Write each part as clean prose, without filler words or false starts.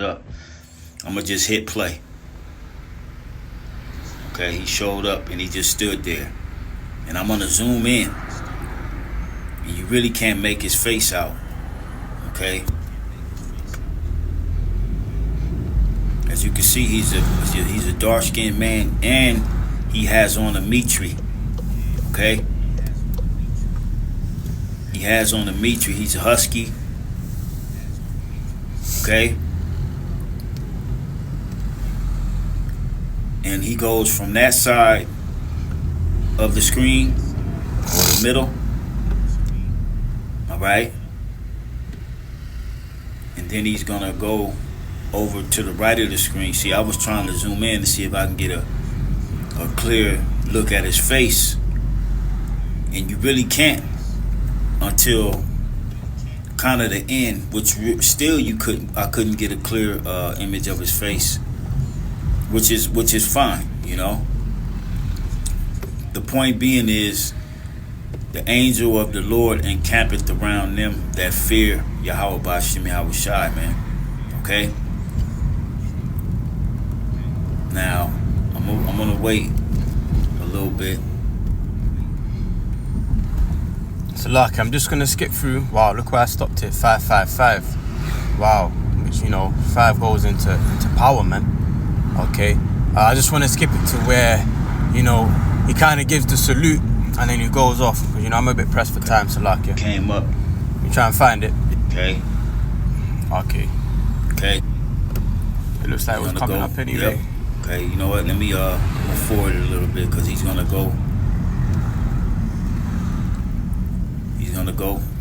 up. I'm gonna just hit play. Okay, he showed up and he just stood there. And I'm gonna zoom in. And you really can't make his face out. Okay? As you can see, he's a dark-skinned man, and he has on a mitri. Okay? He has on a mitri. He's a husky. Okay? And he goes from that side of the screen, or the middle. Alright? And then he's gonna go over to the right of the screen. See, I was trying to zoom in to see if I can get a clear look at his face. And you really can't until kind of the end, which still I couldn't get a clear image of his face. Which is fine, you know. The point being is, the angel of the Lord encampeth around them that fear Yahweh B'Hashem Yahweh Shai, man. Okay. Now I'm gonna wait a little bit. So look, I'm just gonna skip through. Wow, look where I stopped it. 555. Wow, which 5 goes into power, man. Okay, I just want to skip it to where, he kind of gives the salute and then he goes off. Because, I'm a bit pressed for time, so like, yeah. Came up. You try and find it. Okay. It looks like it was coming up anyway. Yep. Okay, you know what? Let me move forward a little bit because he's gonna go.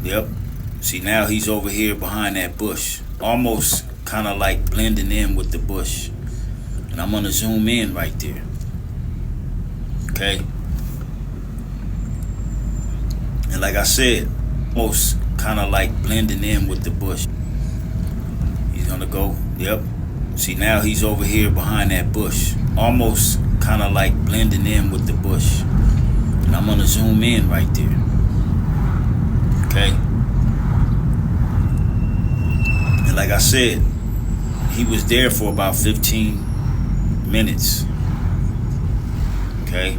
Yep. See, now he's over here behind that bush, almost kind of like blending in with the bush. And I'm gonna zoom in right there. Okay. And like I said, almost kind of like blending in with the bush. He's gonna go. Yep. See, now he's over here behind that bush, almost kind of like blending in with the bush. And I'm gonna zoom in right there. Okay. And like I said, he was there for about 15 minutes. Okay.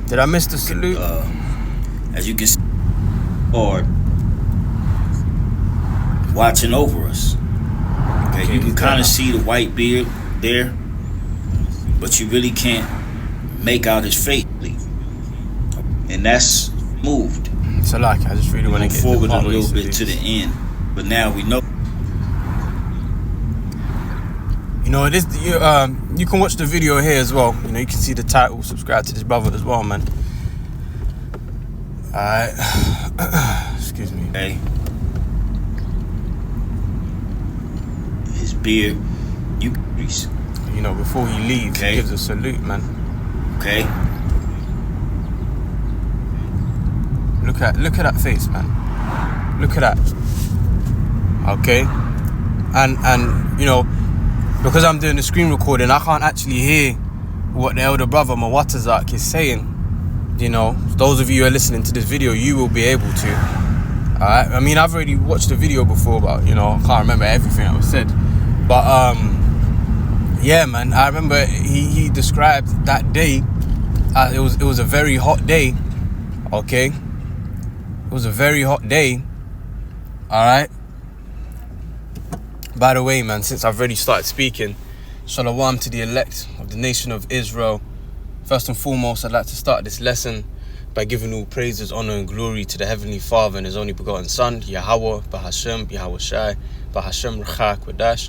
Did I miss the salute? As you can see, or watching over us. Okay, you can kind of see the white beard there, but you really can't make out his face. And that's moved. So like, I just really want to get forward a little bit to the end, but now we know. You can watch the video here as well. You can see the title. Subscribe to this brother as well, man. Alright. Excuse me. Okay. His beard, before he leaves, okay, he gives a salute, man. Okay. Look at that face, man. Look at that. Okay. And because I'm doing the screen recording, I can't actually hear what the elder brother Mawatazak is saying. Those of you who are listening to this video, you will be able to. Alright? I mean, I've already watched the video before, but I can't remember everything that was said. But yeah, man, I remember he described that day. It was a very hot day. Okay, it was a very hot day. Alright. By the way, man, since I've already started speaking, Shalom to the elect of the nation of Israel. First and foremost, I'd like to start this lesson by giving all praises, honor, and glory to the Heavenly Father and His only begotten Son, Yahweh B'Hashem Yahweh Shai B'Hashem Rechak Wadash.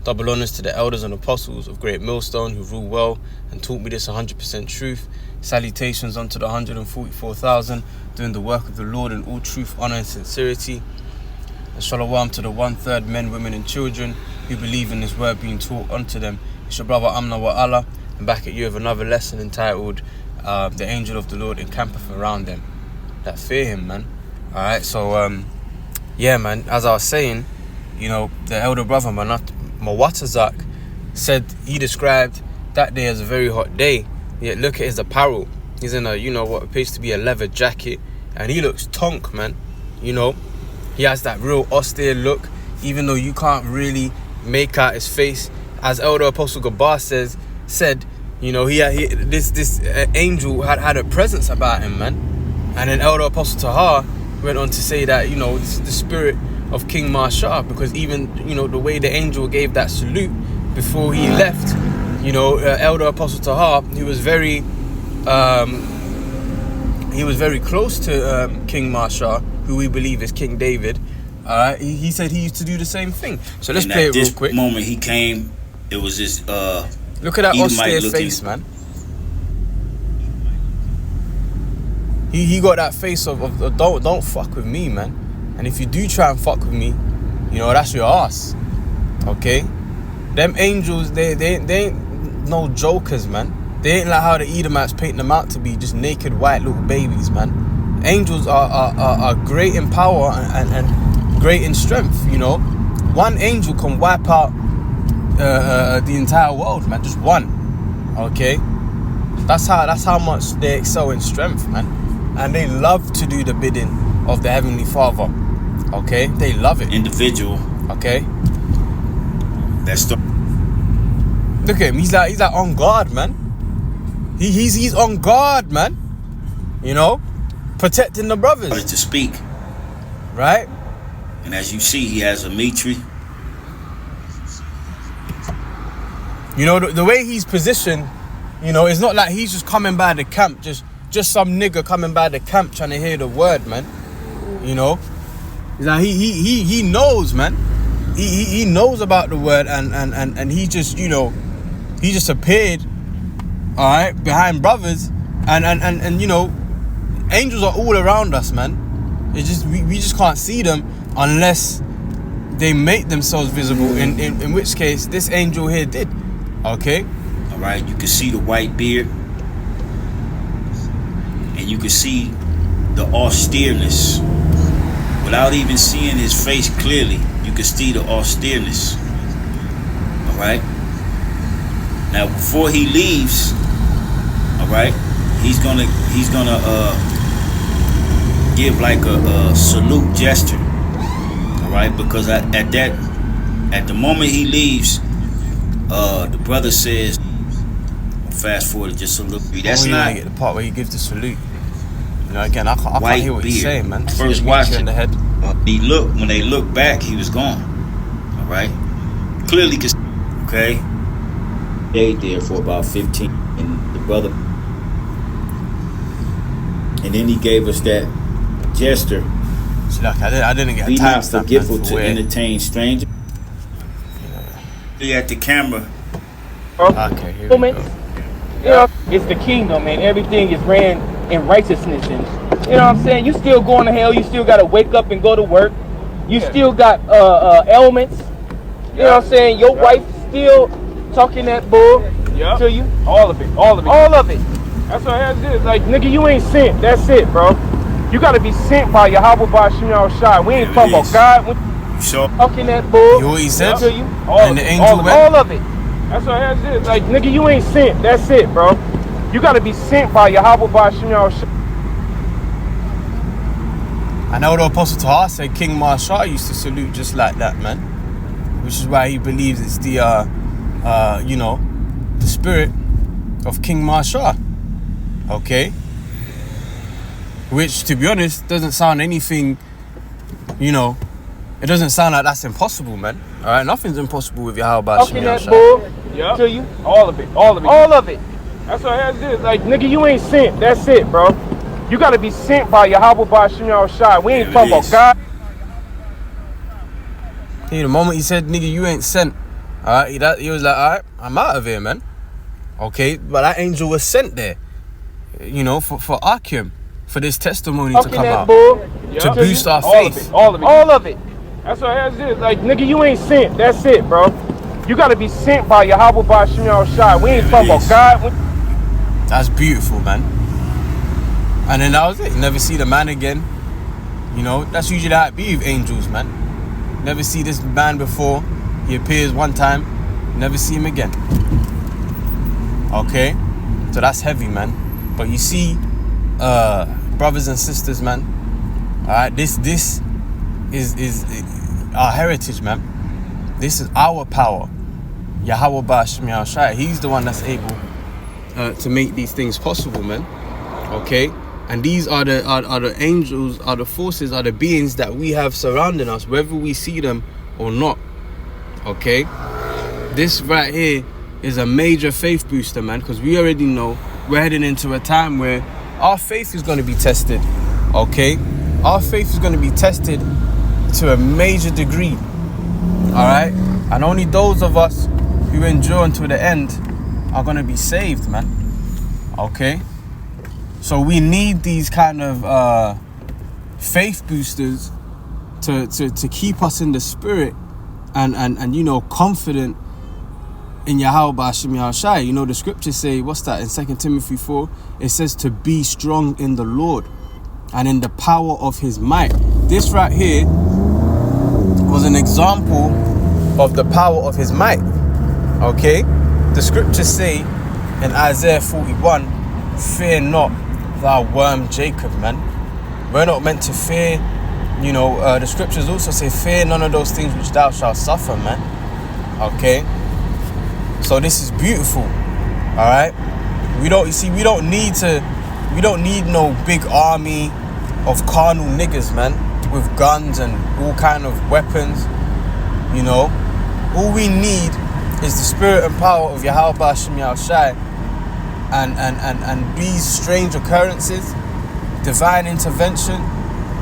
Double honors to the elders and apostles of Great Millstone who rule well and taught me this 100% truth. Salutations unto the 144,000 doing the work of the Lord in all truth, honor, and sincerity. And shalom to the 1/3 men, women, and children who believe in this word being taught unto them. It's your brother Amna wa Allah. I'm back at you with another lesson entitled The Angel of the Lord Encampeth around them that fear him, man. Alright, so yeah, man, as I was saying, the elder brother Mawatazak said he described that day as a very hot day. Yet look at his apparel. He's in what appears to be a leather jacket, and he looks tonk, man. He has that real austere look, even though you can't really make out his face. As Elder Apostle Gabar said, you know, this angel had a presence about him, man. And then Elder Apostle Tahar went on to say that, you know, this is the spirit of King Marshal, because even, you know, the way the angel gave that salute before he left, you know, Elder Apostle Tahar, he was very close to King Marshal, who we believe is King David. He said he used to do the same thing. So let's play it real quick. At this moment he came, it was this look at that austere face, man. He got that face of don't fuck with me, man. And if you do try and fuck with me, you know, that's your ass. Okay? Them angels, they ain't no jokers, man. They ain't like how the Edomites paint them out to be just naked white little babies, man. Angels are great in power and great in strength, you know. One angel can wipe out the entire world, man. Just one. Okay? That's how much they excel in strength, man. And they love to do the bidding of the Heavenly Father. Okay? They love it. Individual. Okay? That's the... Look at him. He's like on guard, man. He's on guard, man. You know? Protecting the brothers. To speak. Right? And as you see, he has a mitre. You know, the way he's positioned, you know, it's not like he's just coming by the camp, just some nigga coming by the camp trying to hear the word, man. You know? It's like he knows, man. He knows about the word, and he just, you know, he just appeared, all right, behind brothers, and you know, angels are all around us, man. It's just we just can't see them unless they make themselves visible. In which case, this angel here did. Okay. All right. You can see the white beard, and you can see the austereness. Without even seeing his face clearly, you can see the austereness. All right. Now, before he leaves, all right, he's gonna give like a salute gesture. All right, because at the moment he leaves, the brother says, fast forward just a little bit. That's not get the part where he gives the salute. You know, again, I can't hear what he's saying, man. First watching the head. When they looked back, he was gone. All right, clearly, okay. Stayed there for about 15, and the brother, and then he gave us that gesture. See, look, I didn't get a be not timestamp, forgetful to entertain strangers. At the camera. Okay, here we go. You know, it's the kingdom, and everything is ran in righteousness, and you know what I'm saying. You still going to hell. You still got to wake up and go to work. You still got ailments. You know what I'm saying. Your wife still talking that bull to you. All of it. All of it. That's what it has to do. Like, nigga, you ain't sent. That's it, bro. You got to be sent by Yahweh Bashim Shai. We ain't talking about God. Sure. Talking that bull. You know what he said? To you. And the angel went. All of it. That's what it has to do. Like, nigga, you ain't sent. That's it, bro. You got to be sent by Yahweh Bashim Shai. I know the Apostle Tahar said King Marshal used to salute just like that, man. Which is why he believes it's the, you know, the spirit of King Marshal. Okay? Which, to be honest, doesn't sound anything, you know, it doesn't sound like that's impossible, man. All right? Nothing's impossible with Yahweh Talking that bull to you. All of it. All of it. That's what it has to do. Like, nigga, you ain't sent. That's it, bro. You got to be sent by Yahweh Bashim Shai. We ain't talking about God. Hey, the moment he said, nigga, you ain't sent, all right, he was like, all right, I'm out of here, man. Okay, but that angel was sent there, you know, for Akim, for this testimony to come out, to boost our faith. All of it. That's what it has to do. Like, nigga, you ain't sent. That's it, bro. You got to be sent by Yahweh Bashim Shai. We ain't talking about God. That's beautiful, man. And then that was it. You never see the man again. You know, that's usually how it be with angels, man. Never see this man before. He appears one time, never see him again. Okay? So that's heavy, man. But you see, brothers and sisters, man. Alright, this is our heritage, man. This is our power. Yahweh Ba'Shem Yahushai. He's the one that's able to make these things possible, man. Okay? And these are the angels, are the forces, are the beings that we have surrounding us, whether we see them or not. Okay? This right here is a major faith booster, man, because we already know we're heading into a time where our faith is going to be tested. Okay? Our faith is going to be tested to a major degree. Alright? And only those of us who endure until the end are going to be saved, man. Okay? So we need these kind of faith boosters to keep us in the spirit and you know, confident in Yahweh Ba'Shem Yahushai. You know, the scriptures say, what's that, in 2 Timothy 4? It says to be strong in the Lord and in the power of his might. This right here was an example of the power of his might. Okay? The scriptures say in Isaiah 41, fear not, thou worm Jacob, man. We're not meant to fear. You know, the scriptures also say, fear none of those things which thou shalt suffer, man. Okay? So this is beautiful. Alright? We don't need no big army of carnal niggas, man, with guns and all kind of weapons. You know? All we need is the spirit and power of Yahweh Ba'Shem Yahushai and these strange occurrences, divine intervention.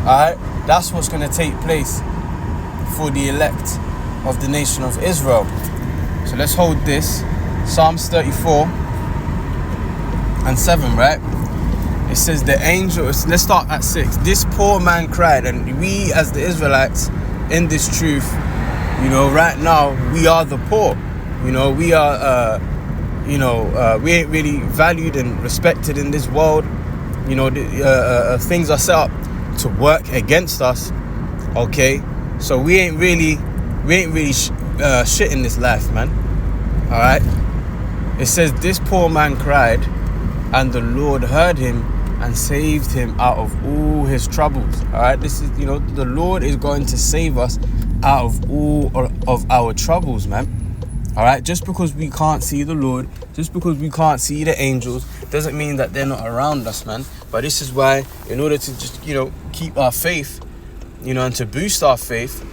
Alright? That's what's going to take place for the elect of the nation of Israel. So let's hold this. Psalms 34 and 7, right? It says the angel, let's start at 6. This poor man cried, and we as the Israelites in this truth, you know, right now we are the poor. You know, we are we ain't really valued and respected in this world. You know, things are set up to work against us. Okay, so we ain't really shit in this life, man. All right. It says this poor man cried, and the Lord heard him and saved him out of all his troubles. All right. This is, you know, the Lord is going to save us out of all of our troubles, man. All right. Just because we can't see the Lord, just because we can't see the angels, doesn't mean that they're not around us, man. But this is why, in order to just, you know, keep our faith, you know, and to boost our faith,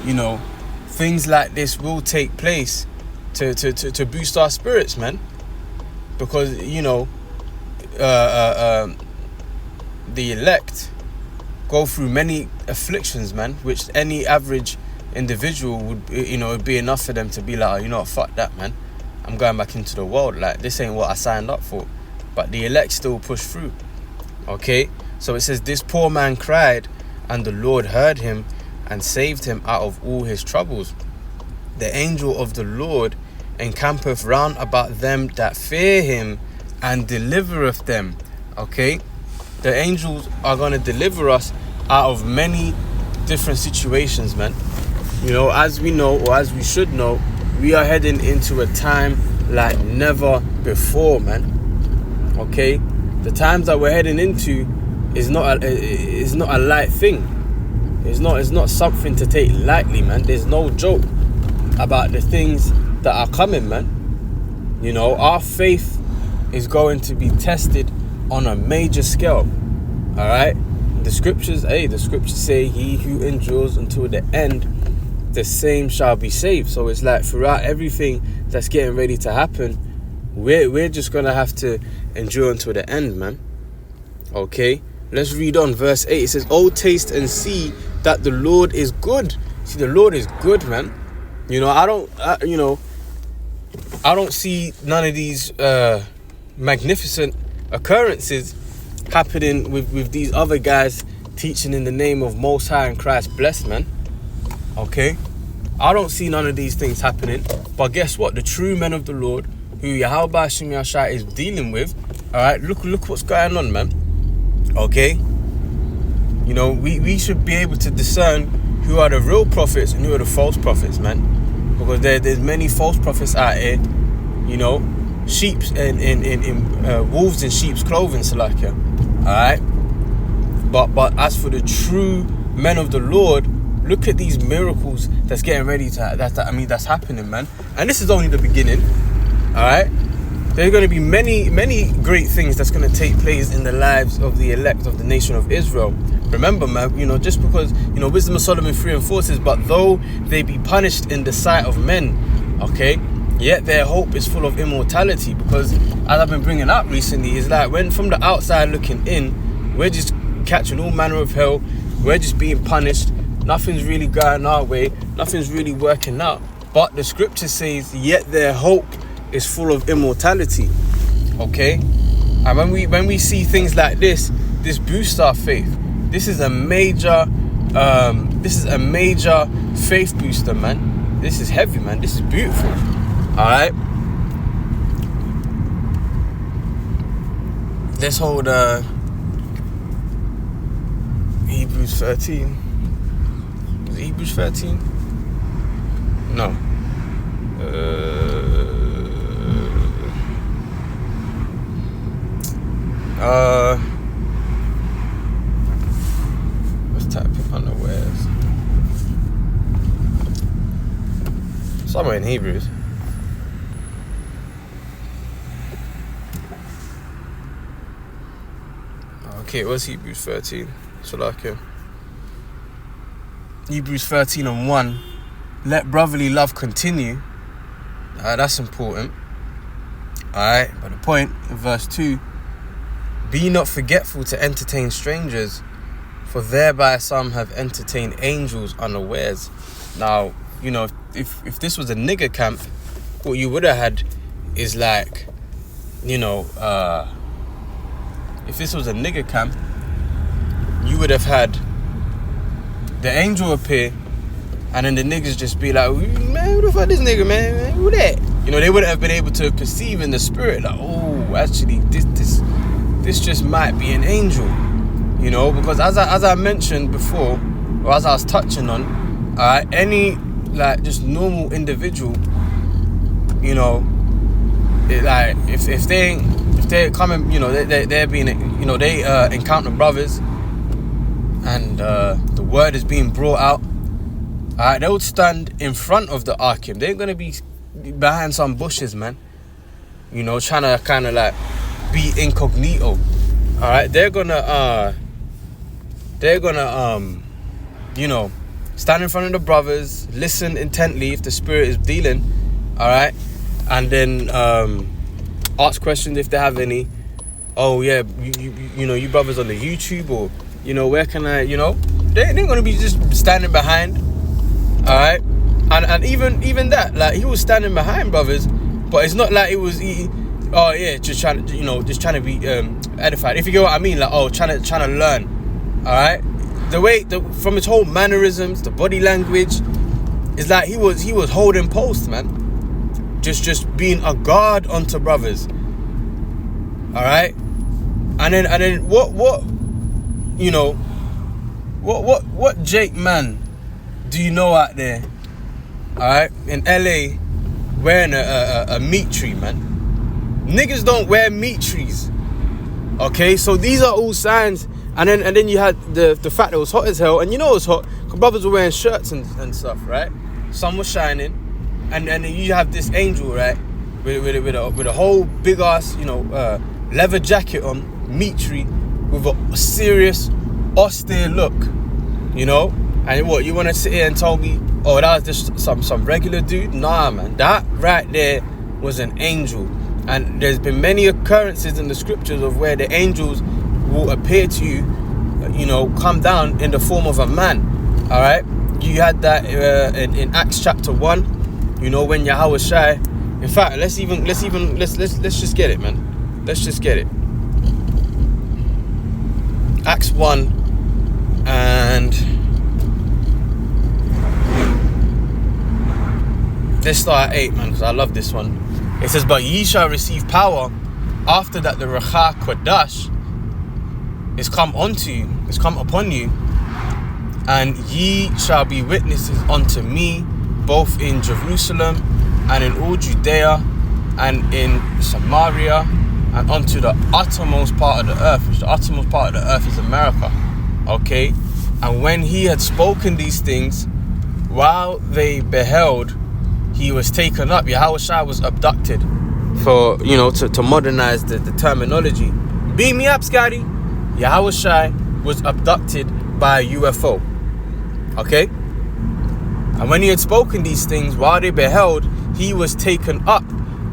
you know, things like this will take place to boost our spirits, man. Because, you know, the elect go through many afflictions, man, which any average individual would, you know, it'd be enough for them to be like, oh, you know what, fuck that, man. I'm going back into the world. Like, this ain't what I signed up for. But the elect still push through. Okay? So it says, this poor man cried, and the Lord heard him and saved him out of all his troubles. The angel of the Lord encampeth round about them that fear him and delivereth them. Okay? The angels are going to deliver us out of many different situations, man. You know, as we know, or as we should know, we are heading into a time like never before, man. Okay? The times that we're heading into is not a light thing. It's not something to take lightly, man. There's no joke about the things that are coming, man. You know, our faith is going to be tested on a major scale. All right? The scriptures say, he who endures until the end, the same shall be saved. So it's like throughout everything that's getting ready to happen, we're just gonna have to endure until the end, man. Okay, let's read on verse 8. It says, oh, taste and see that the Lord is good. See, the Lord is good, man. You know, I don't see none of these magnificent occurrences happening with these other guys teaching in the name of Most High and Christ blessed, man. Okay, I don't see none of these things happening. But guess what? The true men of the Lord, who Yahweh Ba'Shem Yahushai is dealing with, all right, look what's going on, man. Okay, you know, we should be able to discern who are the real prophets and who are the false prophets, man. Because there's many false prophets out here, you know, sheep's in wolves in sheep's clothing, Salakia. All right, but as for the true men of the Lord, Look at these miracles that's getting ready to that's happening, man. And this is only the beginning. Alright? There's going to be many great things that's going to take place in the lives of the elect of the nation of Israel. Remember, man, just because, Wisdom of Solomon 3 and 4 says, but though they be punished in the sight of men, okay, yet their hope is full of immortality. Because as I've been bringing up recently, is like when from the outside looking in, we're just catching all manner of hell. We're just being punished. Nothing's really going our way. Nothing's really working out. But the scripture says, yet their hope is full of immortality. Okay? And when we see things like this boosts our faith. This is a major faith booster, man. This is heavy, man. This is beautiful. Alright? Let's hold Hebrews 13. Was it Hebrews 13? No. Let's type it unawares. Somewhere in Hebrews. Okay, it was Hebrews 13. So like Hebrews 13 and 1. Let brotherly love continue. That's important. Alright, but the point in verse 2. Be not forgetful to entertain strangers, for thereby some have entertained angels unawares. Now, if this was a nigger camp, what you would have had is like, if this was a nigger camp, you would have had the angel appear, and then the niggas just be like, man, who the fuck this nigga, man? Who that? They wouldn't have been able to perceive in the spirit, like, oh, actually, this just might be an angel, because as I mentioned before, or as I was touching on, any like just normal individual, if they're coming, they're being, they encounter brothers, and the word is being brought out. They would stand in front of the Arkim. They ain't gonna be behind some bushes, man. Trying to kind of like be incognito. Alright, they're gonna stand in front of the brothers, listen intently if the spirit is dealing, alright, and then ask questions if they have any. Oh yeah, you brothers on the YouTube, or where can I, they're gonna be just standing behind, alright, and even that, like, he was standing behind brothers, but it's not like it was just trying to be edified, if you get what I mean, like, trying to learn, alright. From his whole mannerisms, the body language, it's like he was holding post, man, just being a guard unto brothers, alright. And then what Jake man do you know out there, alright, in LA, wearing a meat tree, man? Niggas don't wear meat trees. Okay, so these are all signs. And then you had the fact that it was hot as hell, and it was hot because brothers were wearing shirts and stuff, right? Sun was shining, and then you have this angel, right, with a whole big ass leather jacket on, meat tree, with a serious austere look, And what, you want to sit here and tell me, oh, that was just some regular dude? Nah, man, that right there was an angel. And there's been many occurrences in the scriptures of where the angels will appear to you, come down in the form of a man. All right, you had that in Acts chapter 1. When Yahweh Shai. In fact, let's just get it, man. Let's just get it. Acts 1 and let's start at 8, man, because I love this one. It says, but ye shall receive power after that the Ruach Kodash is come upon you, and ye shall be witnesses unto me, both in Jerusalem and in all Judea and in Samaria and unto the uttermost part of the earth, which the uttermost part of the earth is America. Okay, And when he had spoken these things, while they beheld, he was taken up. Yahushua was abducted. For, to modernize the terminology. Beam me up, Scotty. Yahushua was abducted by a UFO. Okay? And when he had spoken these things, while they beheld, he was taken up,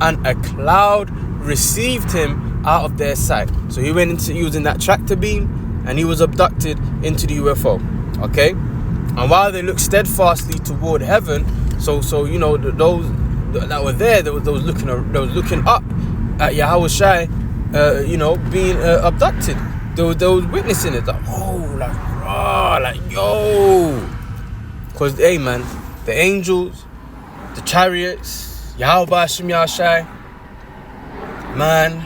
and a cloud received him out of their sight. So he was in that tractor beam, and he was abducted into the UFO. Okay? And while they looked steadfastly toward heaven, so those that were there, they was looking up at Yahushua, being abducted. They was witnessing it, yo. Because, hey, man, the angels, the chariots, Yahweh Shem Yahushua, man,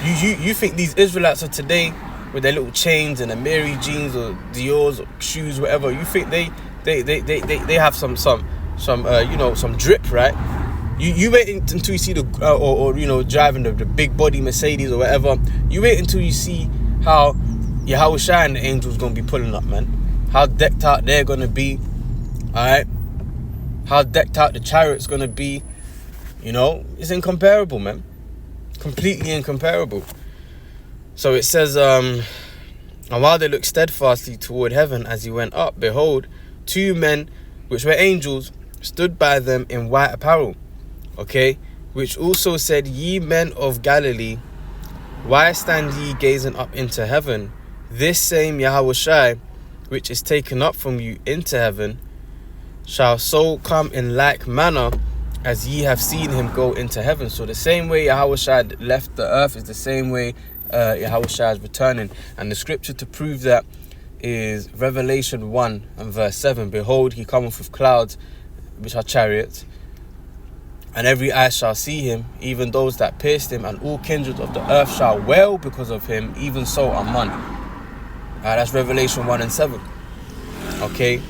you think these Israelites of today, with their little chains and their Mary jeans or Dior's or shoes, whatever, you think they have some drip, right? You wait until you see driving the big body Mercedes or whatever. You wait until you see how Yahushua and the angels gonna be pulling up, man. How decked out they're gonna be, alright? How decked out the chariot's gonna be. It's incomparable, man. Completely incomparable. So it says, and while they looked steadfastly toward heaven as he went up, behold, 2 men, which were angels, stood by them in white apparel. Okay? Which also said, Ye men of Galilee, why stand ye gazing up into heaven? This same Yahushua, which is taken up from you into heaven, shall so come in like manner as ye have seen him go into heaven. So the same way Yahushua left the earth is the same way Yahushua is returning. And the scripture to prove that is Revelation 1 and verse 7. Behold, he cometh with clouds, which are chariots, and every eye shall see him, even those that pierced him, and all kindreds of the earth shall wail because of him, even so amen. That's Revelation 1 and 7. Okay?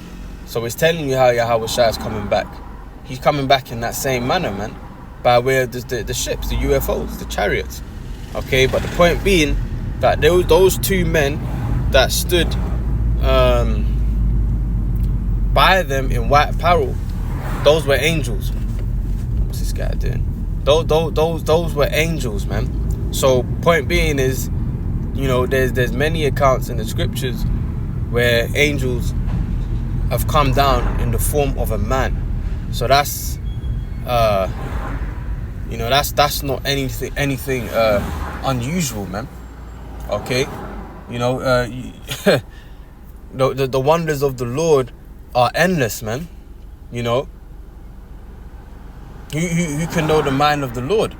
So it's telling you how Yahushua is coming back. He's coming back in that same manner, man. By way of the ships, the UFOs, the chariots. Okay? But the point being that those 2 men that stood by them in white apparel, those were angels. What's this guy doing? Those were angels, man. So point being is, there's many accounts in the scriptures where angels have come down in the form of a man. So that's that's not anything unusual, man. Okay, the wonders of the Lord are endless, man. Who can know the mind of the Lord?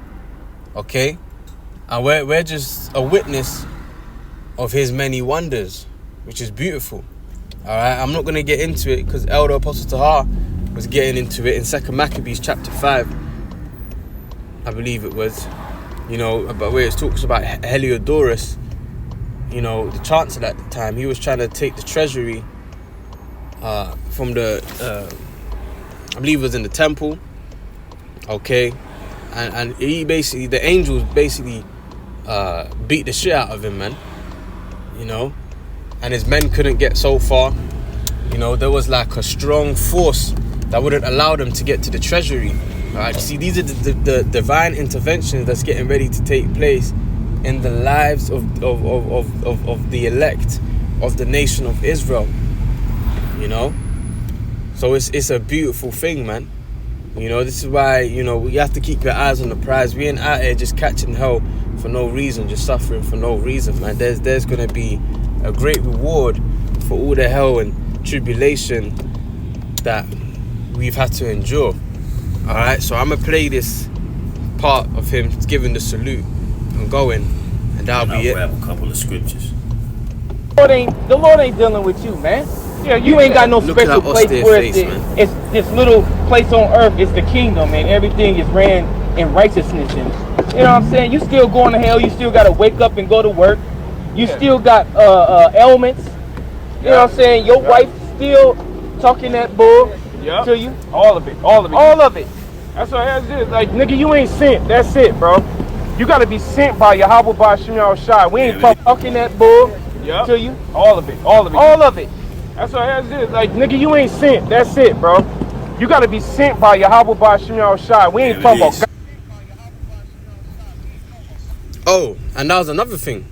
Okay, and we're just a witness of his many wonders, which is beautiful. All right, I'm not going to get into it because Elder Apostle Tahar was getting into it in 2 Maccabees chapter 5, I believe it was, about where it talks about Heliodorus, the chancellor at the time. He was trying to take the treasury from the, I believe it was in the temple, okay, and he basically, the angels basically beat the shit out of him, man, and his men couldn't get so far. There was like a strong force that wouldn't allow them to get to the treasury. All right, you see, these are the divine interventions that's getting ready to take place in the lives of the elect of the nation of Israel. So it's a beautiful thing, man. This is why, you have to keep your eyes on the prize. We ain't out here just catching hell for no reason, just suffering for no reason, man. There's gonna be a great reward for all the hell and tribulation that we've had to endure. Alright, so I'm gonna play this part of him giving the salute and going, and that'll be it. I'll grab a couple of scriptures. The Lord ain't dealing with you, man. Yeah, you ain't got no special place where it's this little place on earth. It's the kingdom, and everything is ran in righteousness. And you know what I'm saying? You still going to hell. You still got to wake up and go to work. You still got ailments. You know what I'm saying? Your wife still talking that bull to you. All of it. That's what it is. Like, nigga, you ain't sent. That's it, bro. You got to be sent by Yahweh by Shem Yahushua. We ain't talking that bull. Yep. to you? All of it. All of it. All of it. That's what it is. Like, nigga, you ain't sent. That's it, bro. You gotta be sent by Yahweh Bashim Shai. We ain't talking about. Oh, and that was another thing.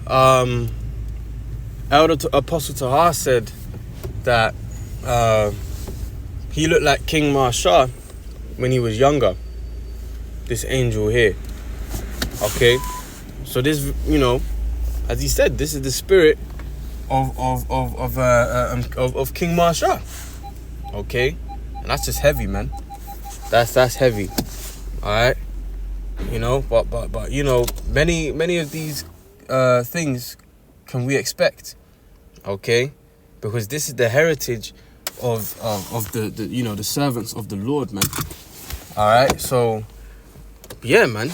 Elder Apostle Tahar said that he looked like King Marsha when he was younger. This angel here. Okay, so this, you know, as he said, this is the spirit of King Marsha. Okay, and that's just heavy, man. That's heavy. All right, you know, but you know, many of these things can we expect? Okay, because this is the heritage of the you know, the servants of the Lord, man. All right, so yeah, man.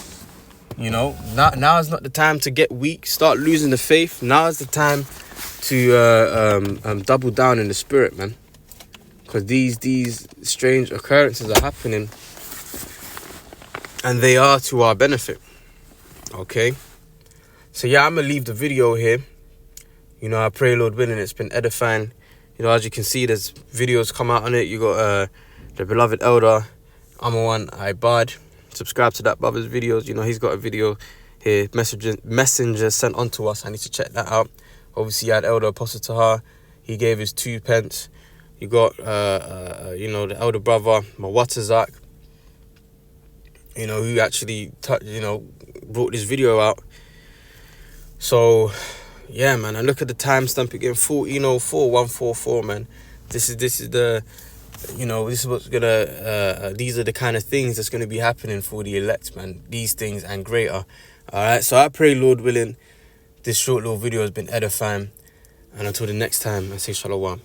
You know, now is not the time to get weak, start losing the faith. Now is the time to double down in the spirit, man. Because these strange occurrences are happening, and they are to our benefit. Okay, so yeah, I'm gonna leave the video here. You know, I pray, Lord willing, it's been edifying. You know, as you can see, there's videos come out on it. You got the beloved elder, Amawan Ibad. Subscribe to that brother's videos. You know, he's got a video here, messenger sent on to us. I need to check that out. Obviously, you had Elder Apostle Tahar. He gave his 2 pence. You got, you know, the elder brother, Mawatazak, you know, who actually, brought this video out. So, yeah, man, and look at the timestamp again, 1404-144, man. This is the, you know, this is what's gonna, these are the kind of things that's gonna be happening for the elect, man. These things and greater. All right, so I pray, Lord willing, this short little video has been edifying. And until the next time, I say shalom.